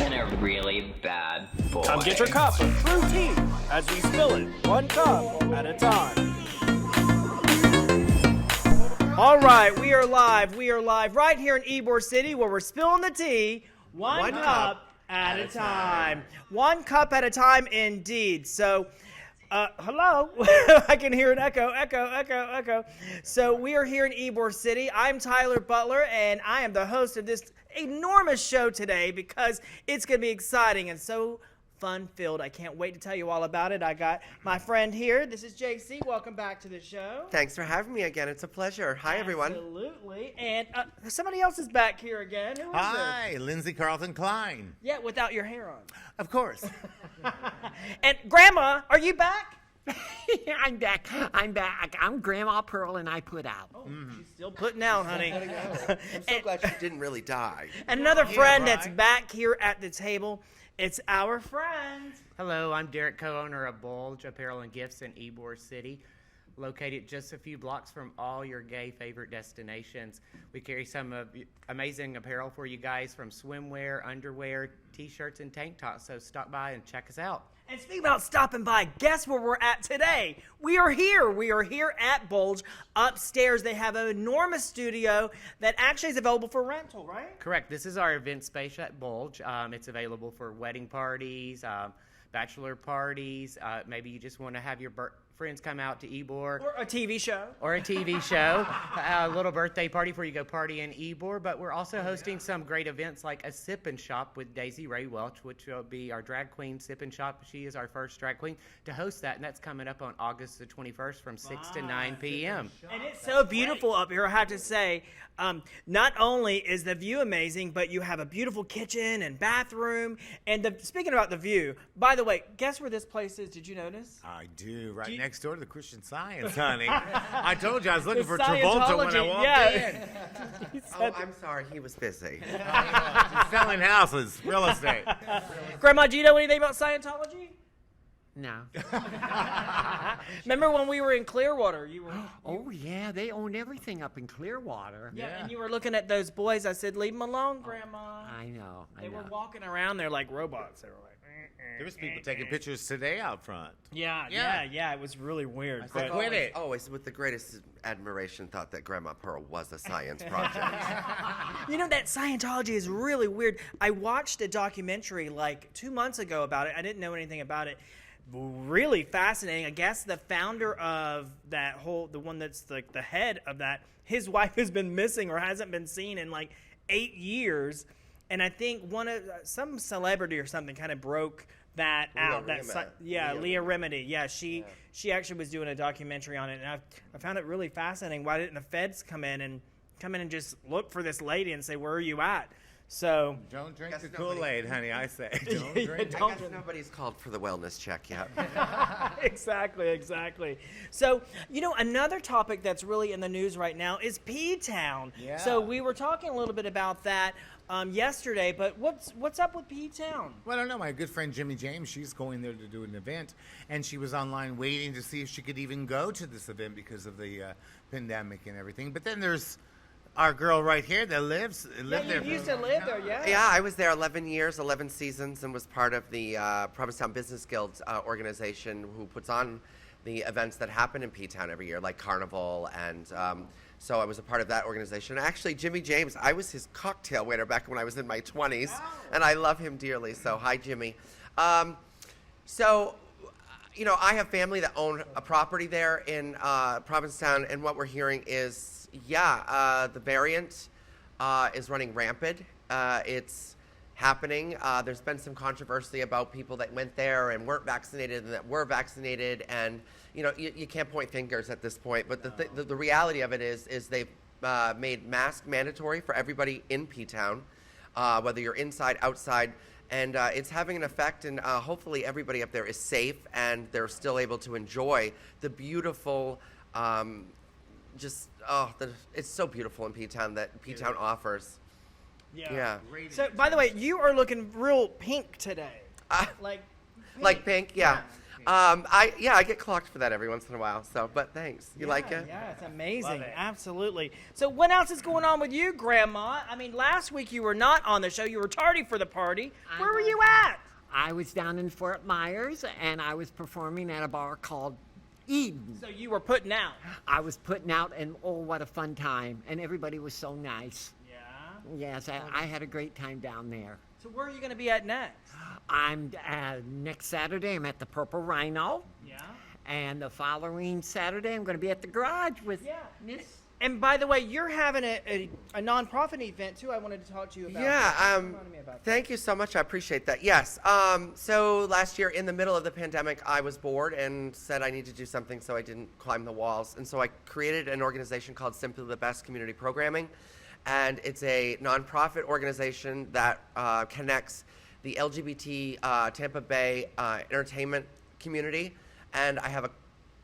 been a really bad boy. Come get your cup of TRU T as we spill it, one cup at a time. All right, we are live. We are live right here in Ybor City where we're spilling the tea one cup at a time. One cup at a time indeed. So, hello. I can hear an echo. So we are here in Ybor City. I'm Tyler Butler, and I am the host of this enormous show today because it's going to be exciting and so fun-filled. I can't wait to tell you all about it. I got my friend here. This is JC. Welcome back to the show. Thanks for having me again. It's a pleasure. Hi, everyone. Absolutely. And somebody else is back here again. Who is Hi, it? Lindsay Carlton-Cline. Yeah, without your hair on. Of course. And Grandma, are you back? I'm back. I'm Grandma Pearl, and I put out. Oh, she's still putting out, honey. I'm so glad she didn't really die. And another friend right. that's back here at the table. It's our friend. Hello, I'm Derrick, co-owner of BULGE, Apparel and Gifts in Ybor City, located just a few blocks from all your gay favorite destinations. We carry some amazing apparel for you guys, from swimwear, underwear, t-shirts, and tank tops, so stop by and check us out. And speaking about stopping by, guess where we're at today? We are here. We are here at BULGE. Upstairs, they have an enormous studio that actually is available for rental, right? Correct. This is our event space at BULGE. It's available for wedding parties, bachelor parties. Maybe you just want to have your friends come out to Ybor. Or a TV show. Or a TV show, a little birthday party before you go party in Ybor. But we're also hosting some great events like a sip and shop with Daisy Ray Welch, which will be our drag queen sip and shop. She is our first drag queen to host that, and that's coming up on August the 21st from 6 to 9 p.m. And it's so beautiful up here, I have to say. Not only is the view amazing, but you have a beautiful kitchen and bathroom. And speaking about the view, by the way, guess where this place is? Did you notice? I do, right next door to the Christian Science, honey. I told you I was looking for Travolta when I Scientology, walked yeah. in. Oh, I'm sorry. He was busy. She's selling houses, real estate. Grandma, do you know anything about Scientology? No. Remember when we were in Clearwater? Oh, yeah, they own everything up in Clearwater. Yeah, and you were looking at those boys. I said, leave them alone, Grandma. I know. They were walking around there like robots. They were like, There was people taking pictures today out front. yeah. It was really weird. I said, quit it. Always with the greatest admiration thought that Grandma Pearl was a science project. You know, that Scientology is really weird. I watched a documentary like 2 months ago about it. I didn't know anything about it. Really fascinating. I guess the founder of that the one that's like the head of that, his wife has been missing or hasn't been seen in like 8 years. And I think some celebrity or something kind of broke that out. Leah Remedy. Yeah, she actually was doing a documentary on it, and I found it really fascinating. Why didn't the feds come in and just look for this lady and say, where are you at? So Don't drink the Kool-Aid, honey, I say. Don't Yeah, drink it. I guess nobody's called for the wellness check yet. Exactly. So, another topic that's really in the news right now is P-Town. Yeah. So we were talking a little bit about that yesterday, but what's up with P-Town? Well, I don't know. My good friend Jimmy James, she's going there to do an event, and she was online waiting to see if she could even go to this event because of the pandemic and everything. But then there's our girl right here that lived there. You used to live there, yeah? Yeah, I was there 11 years, 11 seasons, and was part of the Provincetown Business Guild organization who puts on the events that happen in P-Town every year, like Carnival, and so I was a part of that organization. Actually, Jimmy James, I was his cocktail waiter back when I was in my 20s, and I love him dearly, so hi, Jimmy. So, I have family that own a property there in Provincetown, and what we're hearing is, the variant is running rampant. It's happening. There's been some controversy about people that went there and weren't vaccinated and that were vaccinated, and you can't point fingers at this point. But the reality of it is they've made masks mandatory for everybody in P-Town, whether you're inside, outside, and it's having an effect. And hopefully everybody up there is safe and they're still able to enjoy the beautiful. It's so beautiful in P-Town that P-Town offers. Yeah. So, by the way, you are looking real pink today. Like pink, yeah. I get clocked for that every once in a while. So, but thanks. You like it? Yeah, it's amazing. Love it. Absolutely. So what else is going on with you, Grandma? I mean, last week you were not on the show. You were tardy for the party. Where were you at? I was down in Fort Myers, and I was performing at a bar called Eden. So you were putting out. I was putting out, and oh, what a fun time. And everybody was so nice. Yeah. Yes, I had a great time down there. So where are you going to be at next? I'm next Saturday, I'm at the Purple Rhino. Yeah. And the following Saturday, I'm going to be at the Garage with Miss. And by the way, you're having a nonprofit event too. I wanted to talk to you about. Yeah, Remind me about that. thank you so much. I appreciate that. Yes. So last year, in the middle of the pandemic, I was bored and said I need to do something, so I didn't climb the walls. And so I created an organization called Simply the Best Community Programming. And it's a nonprofit organization that connects the LGBT Tampa Bay entertainment community. And I have a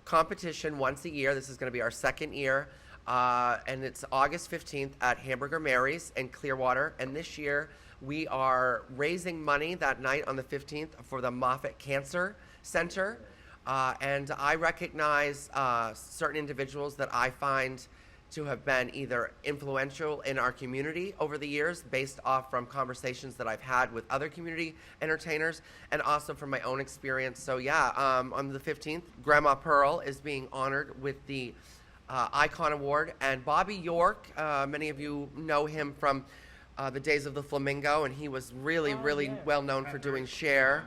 competition once a year. This is going to be our second year. And it's August 15th at Hamburger Mary's in Clearwater. And this year we are raising money that night on the 15th for the Moffitt Cancer Center. And I recognize certain individuals that I find to have been either influential in our community over the years based off from conversations that I've had with other community entertainers and also from my own experience. So yeah, on the 15th, Grandma Pearl is being honored with the Icon Award, and Bobby York, many of you know him from the days of the Flamingo, and he was really well known for doing Cher.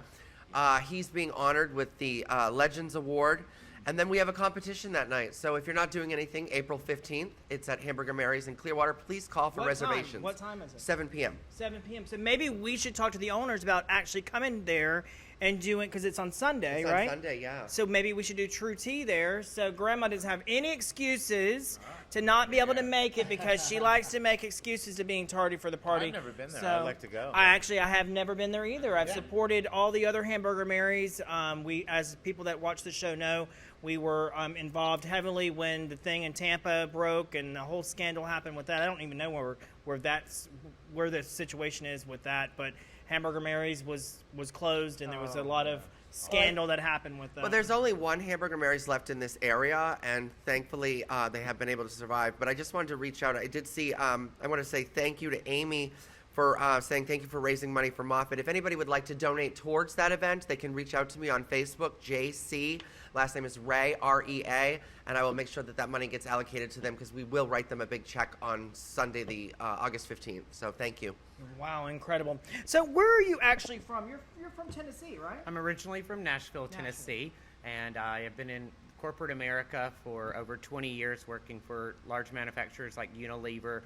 He's being honored with the Legends Award. And then we have a competition that night. So if you're not doing anything, April 15th, it's at Hamburger Mary's in Clearwater. Please call for reservations. What time is it? 7 p.m. 7 p.m. So maybe we should talk to the owners about actually coming there and doing, because it's on Sunday, It's right? on Sunday, yeah. So maybe we should do TRU T there, so Grandma doesn't have any excuses to not be able to make it, because she likes to make excuses to being tardy for the party. I've never been there. So I'd like to go. I have never been there either. I've supported all the other Hamburger Marys. We, as people that watch the show know, we were involved heavily when the thing in Tampa broke and the whole scandal happened with that. I don't even know where the situation is with that, but Hamburger Mary's was closed, and there was a lot of scandal that happened with that. Well, there's only one Hamburger Mary's left in this area, and thankfully they have been able to survive. But I just wanted to reach out. I did see, I want to say thank you to Amy for saying thank you for raising money for Moffitt. If anybody would like to donate towards that event, they can reach out to me on Facebook, JC. Last name is Ray, R-E-A, and I will make sure that that money gets allocated to them, because we will write them a big check on Sunday, the August 15th. So thank you. Wow, incredible. So where are you actually from? You're from Tennessee, right? I'm originally from Nashville, Tennessee, and I have been in corporate America for over 20 years, working for large manufacturers like Unilever,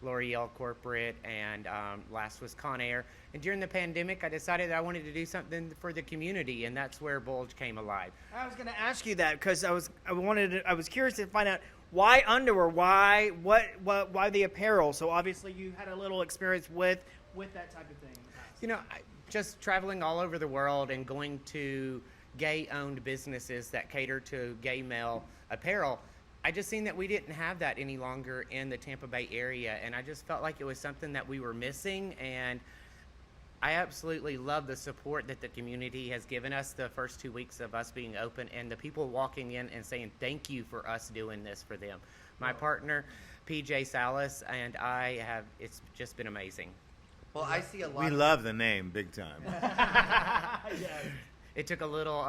L'Oreal Corporate, and last was Conair. And during the pandemic, I decided that I wanted to do something for the community, and that's where BULGE came alive. I was going to ask you that, because I was curious to find out why underwear, why the apparel. So obviously you had a little experience with that type of thing. You know, just traveling all over the world and going to gay-owned businesses that cater to gay male apparel, I just seen that we didn't have that any longer in the Tampa Bay area, and I just felt like it was something that we were missing, and I absolutely love the support that the community has given us the first 2 weeks of us being open, and the people walking in and saying thank you for us doing this for them. My partner, PJ Salas, and I have, it's just been amazing. Well, I see a lot. We love the name big time. It took a little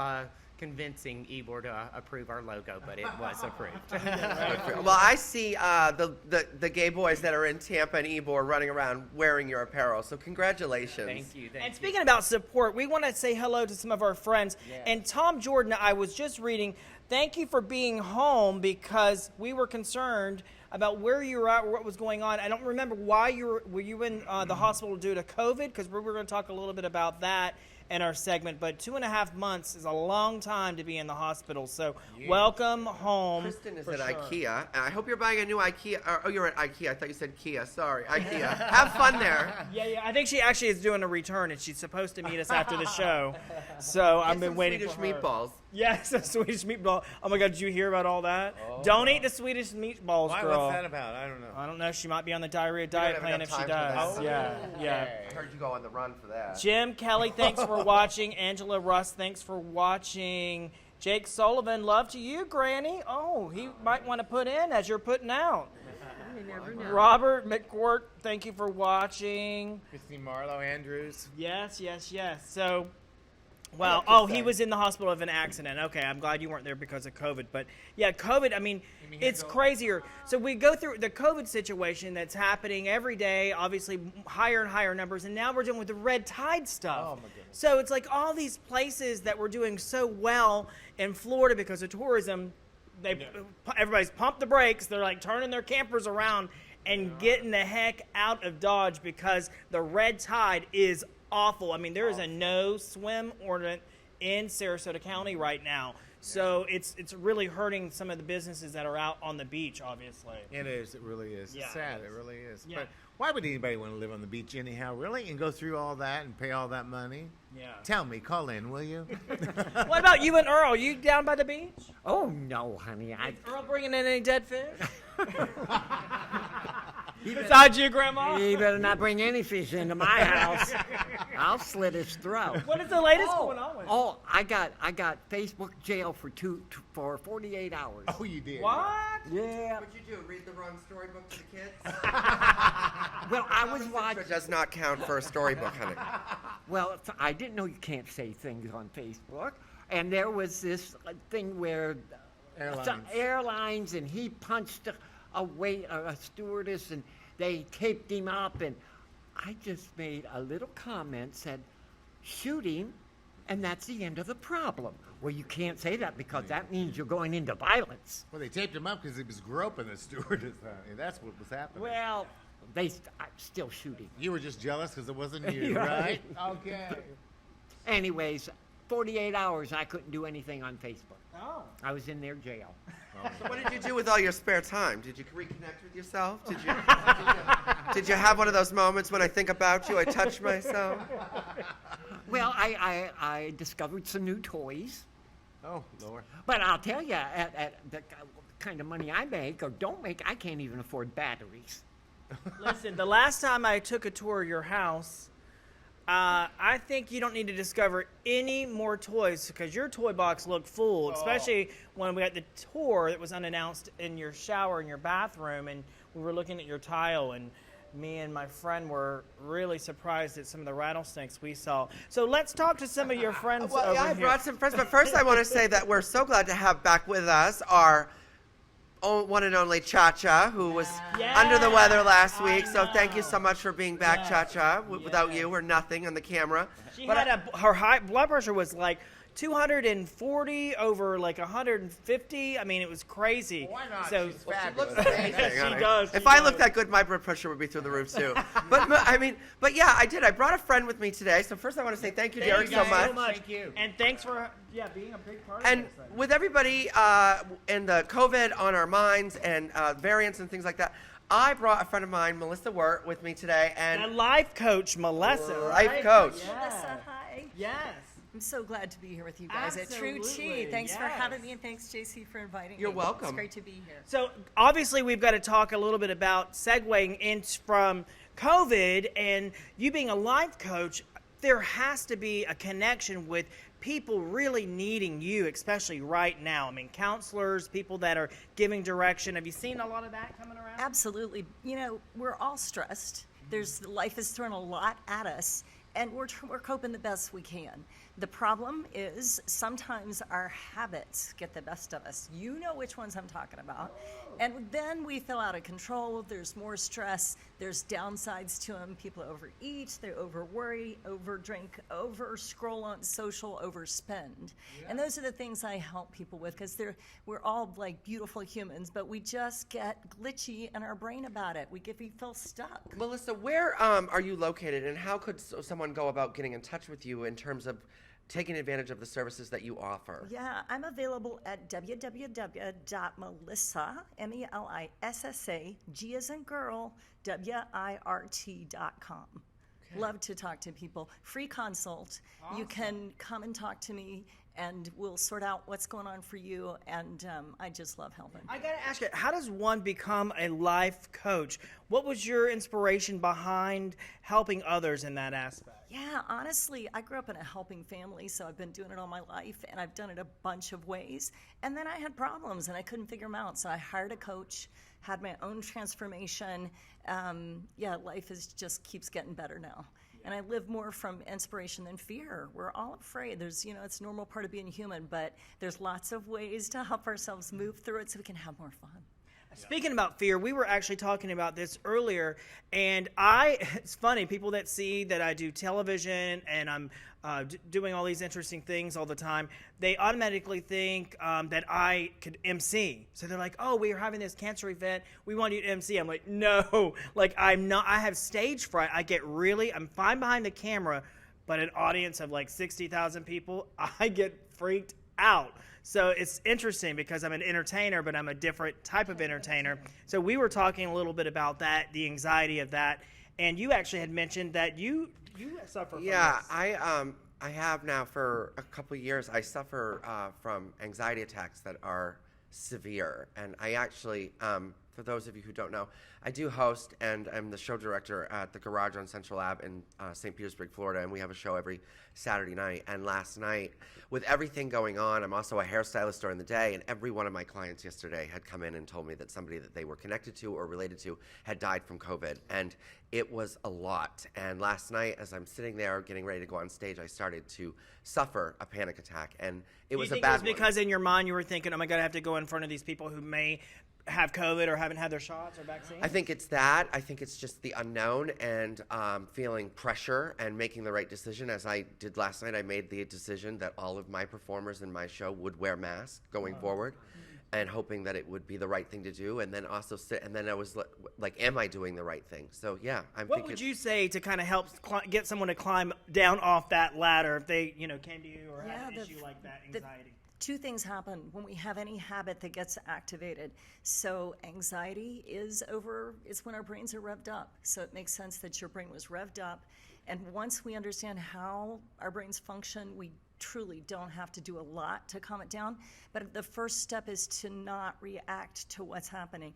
convincing Ybor to approve our logo, but it was approved. Well, I see the gay boys that are in Tampa and Ybor running around wearing your apparel. So congratulations. Thank you. And speaking about support, we want to say hello to some of our friends. Yeah. And Tom Jordan, I was just reading, thank you for being home, because we were concerned about where you were at, what was going on. I don't remember why were you in the hospital due to COVID, because we were going to talk a little bit about that in our segment, but 2.5 months is a long time to be in the hospital. So welcome home. Kristen is at IKEA. I hope you're buying a new IKEA. Oh, you're at IKEA. I thought you said Kia. Sorry, IKEA. Have fun there. Yeah. I think she actually is doing a return, and she's supposed to meet us after the show. So I've been waiting Swedish for her. meatballs. Yes, a Swedish meatball. Oh my God, did you hear about all that? Don't eat the Swedish meatballs, Why? girl. What's that about? I don't know. I don't know. She might be on the diarrhea don't diet have plan enough if she time for does. that. Yeah. I heard you go on the run for that. Jim Kelly, thanks for for watching. Angela Russ, thanks for watching. Jake Sullivan, love to you, Granny. Oh, he might want to put in as you're putting out. You never know. Robert McCourt, thank you for watching. Christine Marlowe Andrews. Yes. So, well, he was in the hospital of an accident. Okay, I'm glad you weren't there because of COVID. But yeah, COVID, I mean, it's crazier. So we go through the COVID situation that's happening every day, obviously higher and higher numbers. And now we're dealing with the red tide stuff. Oh, my goodness. So it's like all these places that were doing so well in Florida because of tourism, everybody's pumped the brakes. They're like turning their campers around and getting the heck out of Dodge because the red tide is awful. I mean, there is a no swim ordinance in Sarasota County right now. So it's really hurting some of the businesses that are out on the beach, obviously. It is. It really is. Yeah, It's sad. it It is. really is. Yeah. But why would anybody want to live on the beach anyhow, really? And go through all that and pay all that money? Yeah. Tell me. Call in, will you? What about you and Earl? You down by the beach? Oh, no, honey. Earl bringing in any dead fish? Besides you, Grandma? You better not bring any fish into my house. I'll slit his throat. What is the latest going on with it? Oh, I got Facebook jail for 48 hours. Oh, you did. What? Yeah. What'd you do? Read the wrong storybook to the kids? Well, I was watching. It does not count for a storybook, honey. Well, I didn't know you can't say things on Facebook. And there was this thing where airlines and he punched a stewardess, and they taped him up, and I just made a little comment, said, shoot him, and that's the end of the problem. Well, you can't say that because that means you're going into violence. Well, they taped him up because he was groping a stewardess. That's what was happening. Well, I still shoot him. You were just jealous because it wasn't you, Right. right? Okay. Anyways, 48 hours, I couldn't do anything on Facebook. Oh. I was in their jail. So what did you do with all your spare time? Did you reconnect with yourself? Did you have one of those moments when I think about you, I touch myself? Well, I discovered some new toys. Oh, Lord. But I'll tell you, at the kind of money I make or don't make, I can't even afford batteries. Listen, the last time I took a tour of your house, I think you don't need to discover any more toys because your toy box looked full, especially when we had the tour that was unannounced in your shower in your bathroom, and we were looking at your tile, and me and my friend were really surprised at some of the rattlesnakes we saw. So let's talk to some of your friends over Well, yeah, I here. brought some friends, but first I want to say that we're so glad to have back with us our one and only Cha-Cha, who was under the weather last week. So thank you so much for being back, Cha-Cha. Without you, we're nothing on the camera. She had her high blood pressure was like 240 over like 150. I mean, it was crazy. Why not? So She's She fabulous. looks amazing. She honey. does, If she I does. looked that good, my blood pressure would be through the roof too. But yeah, I did. I brought a friend with me today. So first, I want to say thank you, Derrick, so much. Thank you. And thanks for being a big part And of this. with everybody and the COVID on our minds and variants and things like that, I brought a friend of mine, Melissa Wirt, with me today, A and life coach, Melissa. life right? coach. Yeah. Melissa, hi. Yes. I'm so glad to be here with you guys at TRU Absolutely, T. Thanks for yes. having me, and thanks, JC, for inviting You're me. welcome. It's great to be here. So obviously we've got to talk a little bit about segueing in from COVID and you being a life coach. There has to be a connection with people really needing you, especially right now. I mean, counselors, people that are giving direction. Have you seen a lot of that coming around? Absolutely. You know, we're all stressed. Life has thrown a lot at us, and we're coping the best we can. The problem is sometimes our habits get the best of us. You know which ones I'm talking about. And then we feel out of control. There's more stress. There's downsides to them. People overeat, they overworry, overdrink, over-scroll on social, overspend. And those are the things I help people with because we're all like beautiful humans, but we just get glitchy in our brain about it. We feel stuck. Melissa, where are you located, and how could someone go about getting in touch with you in terms of taking advantage of the services that you offer? Yeah, I'm available at www.melissa, MELISSA, G as in girl, WIRT.com. Love to talk to people. Free consult. You can come and talk to me and we'll sort out what's going on for you. And I just love helping. I got to ask you, how does one become a life coach? What was your inspiration behind helping others in that aspect? Yeah, honestly, I grew up in a helping family, so I've been doing it all my life, and I've done it a bunch of ways. And then I had problems, and I couldn't figure them out, so I hired a coach, had my own transformation. Life just keeps getting better now. And I live more from inspiration than fear. We're all afraid. It's a normal part of being human, but there's lots of ways to help ourselves move through it so we can have more fun. Speaking about fear, we were actually talking about this earlier, and it's funny, people that see that I do television and I'm doing all these interesting things all the time, they automatically think that I could MC. So they're like, oh, we are having this cancer event, we want you to MC. I'm like, no, I'm not. I have stage fright. I'm fine behind the camera, but an audience of 60,000 people, I get freaked out. So it's interesting because I'm an entertainer, but I'm a different type of entertainer. So we were talking a little bit about that, the anxiety of that, and you actually had mentioned that you suffer from this. I have now for a couple of years. I suffer from anxiety attacks that are severe, and I actually, for those of you who don't know, I do host, and I'm the show director at the Garage on Central Ave in St. Petersburg, Florida, and we have a show every Saturday night. And last night, with everything going on, I'm also a hairstylist during the day, and every one of my clients yesterday had come in and told me that somebody that they were connected to or related to had died from COVID, and it was a lot. And last night, as I'm sitting there getting ready to go on stage, I started to suffer a panic attack, and it was a bad one. Do you think it was because in your mind you were thinking, oh my God, I have to go in front of these people who may have COVID or haven't had their shots or vaccines? I think it's that. I think it's just the unknown and feeling pressure and making the right decision. As I did last night, I made the decision that all of my performers in my show would wear masks going forward, and hoping that it would be the right thing to do. And then also and then I was like, am I doing the right thing? So yeah, What would you say to kind of help get someone to climb down off that ladder if they came to you or had an issue like that, anxiety? Two things happen when we have any habit that gets activated. So anxiety is when our brains are revved up. So it makes sense that your brain was revved up. And once we understand how our brains function, we truly don't have to do a lot to calm it down. But the first step is to not react to what's happening.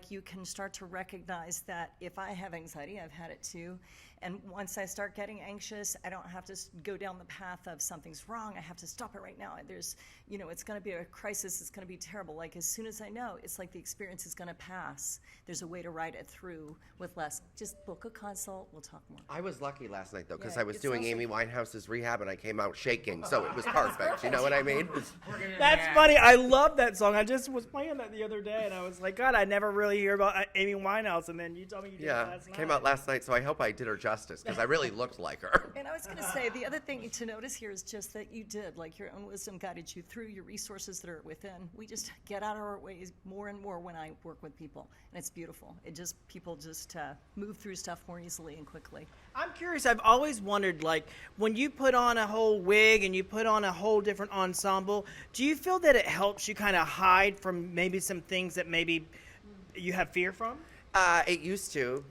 You can start to recognize that if I have anxiety, I've had it too. And once I start getting anxious, I don't have to go down the path of something's wrong. I have to stop it right now. There's, it's going to be a crisis. It's going to be terrible. As soon as I know, it's like the experience is going to pass. There's a way to ride it through with less. Just book a consult. We'll talk more. I was lucky last night, though, because I was doing Amy Winehouse's rehab, and I came out shaking, so it was perfect. You know what I mean? That's funny. I love that song. I just was playing that the other day, and I was like, God, I never really hear about Amy Winehouse, and then you told me you did it last night. Came out last night, so I hope I did her justice, because I really looked like her. And I was going to say, the other thing to notice here is just that you did, your own wisdom guided you through your resources that are within. We just get out of our ways more and more when I work with people, and it's beautiful. People just move through stuff more easily and quickly. I'm curious. I've always wondered, when you put on a whole wig and you put on a whole different ensemble, do you feel that it helps you kind of hide from maybe some things that maybe you have fear from? It used to.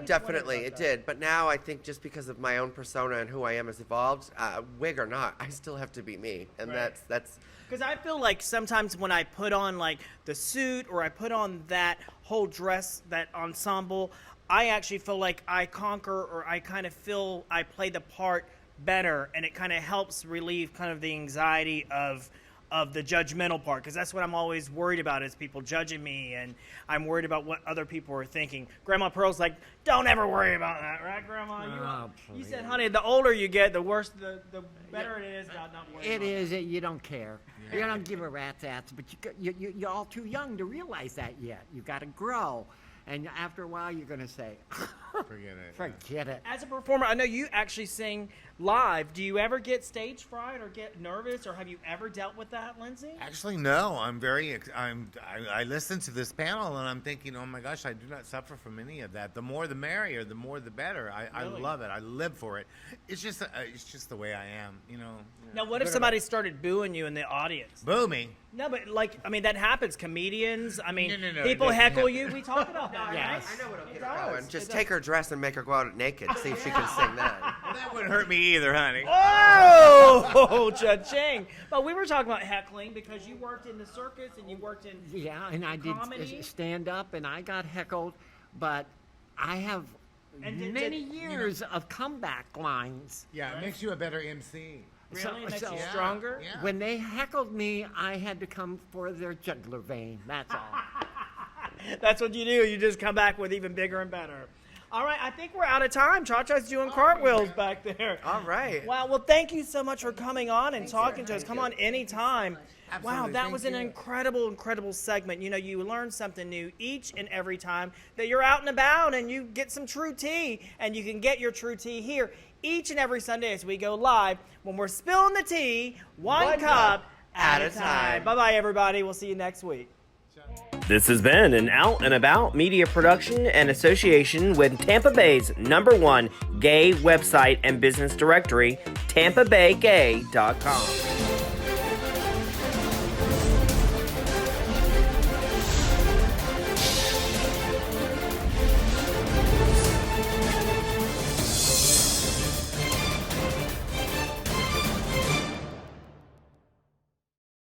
Definitely, it did. But now I think just because of my own persona and who I am has evolved, wig or not, I still have to be me. And that's... Because I feel like sometimes when I put on the suit or I put on that whole dress, that ensemble, I actually feel like I conquer, or I kind of feel I play the part better, and it kind of helps relieve kind of the anxiety of the judgmental part, because that's what I'm always worried about, is people judging me, and I'm worried about what other people are thinking. Grandma Pearl's like, don't ever worry about that, right, Grandma? You said, honey, the older you get, the worse, the better it is about not worrying about it. You don't care. You don't give a rat's ass, but you're all too young to realize that yet. You got to grow. And after a while, you're going to say, forget it. As a performer, I know you actually sing live. Do you ever get stage fright or get nervous, or have you ever dealt with that, Lindsay? Actually, no. I listen to this panel, and I'm thinking, oh my gosh, I do not suffer from any of that. The more the merrier, the more the better. I love it. I live for it. It's just the way I am, Now, what if somebody started booing you in the audience? Boo me? No, but that happens. Comedians, No, people heckle you. We talk about that, Yes. right? I know what'll get her going. Just take her dress and make her go out naked. See if she can sing that. Well, that wouldn't hurt me either, honey. Oh, cha-ching. But we were talking about heckling because you worked in the circus and you worked in Yeah, and I did comedy. stand up, and I got heckled, but I have many years of comeback lines. Yeah, it makes you a better MC. Really? It makes you Yeah. stronger? Yeah. When they heckled me, I had to come for their jugular vein. That's all. That's what you do. You just come back with even bigger and better. All right, I think we're out of time. Cha-Cha's doing cartwheels back there. All right. Wow, well, thank you so much for coming on and talking to us. Come on anytime. Wow, Absolutely, that thank was an you. incredible segment. You know, you learn something new each and every time that you're out and about and you get some TRU T, and you can get your TRU T here each and every Sunday as we go live when we're spilling the tea, one cup at a time. Bye-bye, everybody. We'll see you next week. This has been an Out and About media production and association with Tampa Bay's #1 gay website and business directory, TampaBayGay.com.